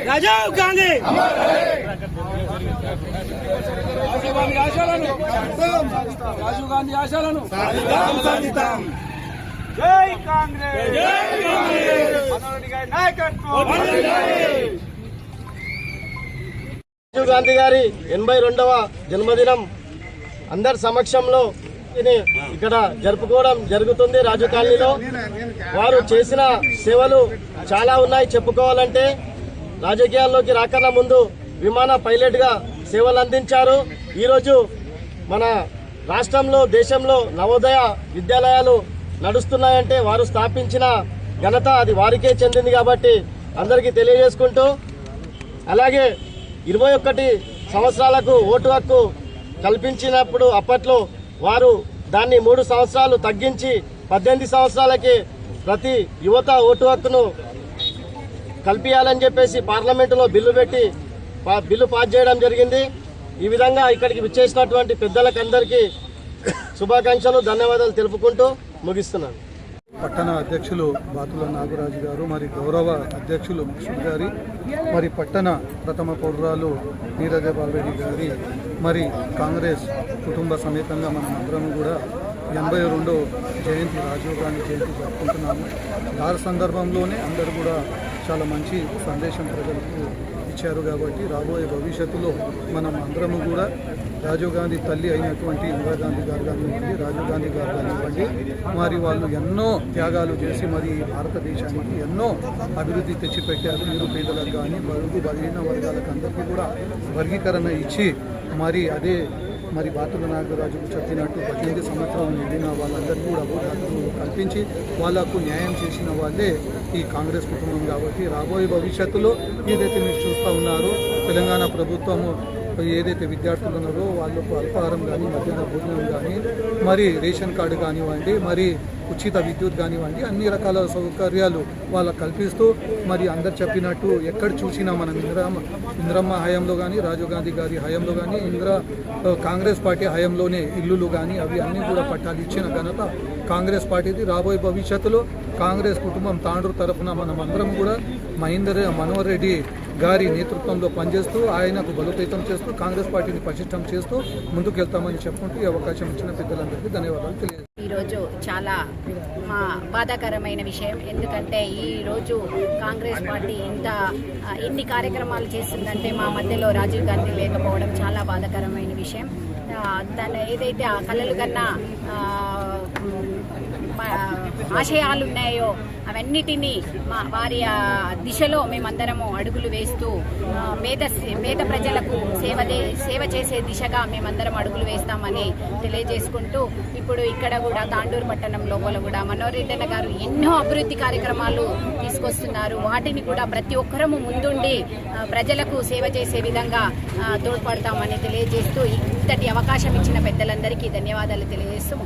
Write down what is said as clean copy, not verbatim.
రాజీవ్ గాంధీ ఆశయాలను జై కాంగ్రెస్ రాజీవ్ గాంధీ గారి 82వ జన్మదినం అందరి సమక్షంలో ఇక్కడ జరుపుకోవడం జరుగుతుంది. రాజీవ్ కాలనీలో వారు చేసిన సేవలు చాలా ఉన్నాయి చెప్పుకోవాలంటే. రాజకీయాల్లోకి రాకన్నా ముందు విమాన పైలట్ గా సేవలు అందించారు. ఈరోజు మన రాష్ట్రంలో దేశంలో నవోదయ విద్యాలయాలు నడుస్తున్నాయంటే వారు స్థాపించిన ఘనత అది వారికే చెందింది కాబట్టి అందరికీ తెలియజేసుకుంటూ, అలాగే 21 సంవత్సరాలకు ఓటు హక్కు కల్పించినప్పుడు అప్పట్లో వారు దాన్ని 3 సంవత్సరాలు తగ్గించి 18 సంవత్సరాలకి ప్రతి యువత ఓటు హక్కును కల్పించాలని చెప్పేసి పార్లమెంటులో బిల్లు పాస్ చేయడం జరిగింది. ఈ విధంగా ఇక్కడికి విచ్చేసినటువంటి పెద్దలకందరికీ శుభాకాంక్షలు, ధన్యవాదాలు తెలుపుకుంటూ ముగిస్తున్నాను. పట్టణ అధ్యక్షులు బాతుల నాగరాజు గారు, మరి గౌరవ అధ్యక్షులు మక్షుడ్ గారి, మరి పట్టణ ప్రథమ పౌరురాలు నీరజపాల్ రెడ్డి గారి, మరి కాంగ్రెస్ కుటుంబ సమేతంగా మనం అందరం కూడా 82వ జయంతి రాజీవ్ గాంధీ జయంతి జరుపుకుంటున్నాము. దాని సందర్భంలోనే అందరూ కూడా చాలా మంచి సందేశం ప్రజలకు ఇచ్చారు కాబట్టి రాబోయే భవిష్యత్తులో మనం అందరము కూడా రాజీవ్ గాంధీ తల్లి అయినటువంటి ఇందిరాగాంధీ గారు కానివ్వండి, రాజీవ్ గాంధీ గారు కానివ్వండి, మరి వాళ్ళు ఎన్నో త్యాగాలు చేసి మరి భారతదేశానికి ఎన్నో అభివృద్ధి తెచ్చిపెట్టారు. నిరుపేదలకు కానీ బడుగు బలహీన వర్గాలకు అందరికీ కూడా వర్గీకరణ ఇచ్చి మరి అదే మరి బాతుల నాగరాజుకు చెప్పినట్టు 18 సంవత్సరాలు నిండిన వాళ్ళందరికీ కూడా హక్కులు కల్పించి వాళ్లకు న్యాయం చేసిన వాళ్ళే ఈ కాంగ్రెస్ కుటుంబం. కాబట్టి రాబోయే భవిష్యత్తులో ఏదైతే మీరు చూస్తూ ఉన్నారో తెలంగాణ ప్రభుత్వము ఏదైతే విద్యార్థులు ఉన్నారో వాళ్ళకు అల్పాహారం కానీ, మధ్యాహ్న భోజనం కానీ, మరి రేషన్ కార్డు కానివ్వండి, మరి ఉచిత విద్యుత్ కానివ్వండి, అన్ని రకాల సౌకర్యాలు వాళ్ళకు కల్పిస్తూ మరి అందరు చెప్పినట్టు ఎక్కడ చూసినా మనం ఇందిరమ్మ హయాంలో కానీ, రాజీవ్ గాంధీ గారి హయాంలో కానీ, కాంగ్రెస్ పార్టీ హయాంలోనే ఇల్లులు కానీ అవి అన్నీ కూడా పట్టాలు ఇచ్చిన ఘనత కాంగ్రెస్ పార్టీది. రాబోయే భవిష్యత్తులో కాంగ్రెస్ కుటుంబం తాండ్రు తరఫున మనం అందరం కూడా మనోహర్ రెడ్డి గారి నేతృత్వంలో పనిచేస్తూ ఆయనకు బలోపేతం చేస్తూ కాంగ్రెస్ పార్టీని పటిష్టం చేస్తూ ముందుకెళ్తామని చెప్పుకుంటూ ఈ అవకాశం ఇచ్చిన పెద్దలందరికీ ధన్యవాదాలు తెలియజేస్తాను. ఈరోజు చాలా బాధాకరమైన విషయం. ఎందుకంటే ఈరోజు కాంగ్రెస్ పార్టీ ఎన్ని కార్యక్రమాలు చేస్తుందంటే మా మధ్యలో రాజీవ్ గాంధీ లేకపోవడం చాలా బాధాకరమైన విషయం. తను ఏదైతే ఆ కళలు కన్నా ఆశయాలు ఉన్నాయో అవన్నిటినీ వారి దిశలో మేమందరము అడుగులు వేస్తూ పేద ప్రజలకు సేవ చేసే దిశగా మేమందరం అడుగులు వేస్తామని తెలియజేసుకుంటూ, ఇప్పుడు ఇక్కడ కూడా తాండూరు పట్టణం లోపల కూడా మనోహర్ రెడ్డి గారు ఎన్నో అభివృద్ధి కార్యక్రమాలు తీసుకొస్తున్నారు. వాటిని కూడా ప్రతి ఒక్కరము ముందుండి ప్రజలకు సేవ చేసే విధంగా తోడ్పడతామని తెలియజేస్తూ ఇంతటి అవకాశం ఇచ్చిన పెద్దలందరికీ ధన్యవాదాలు తెలియజేస్తూ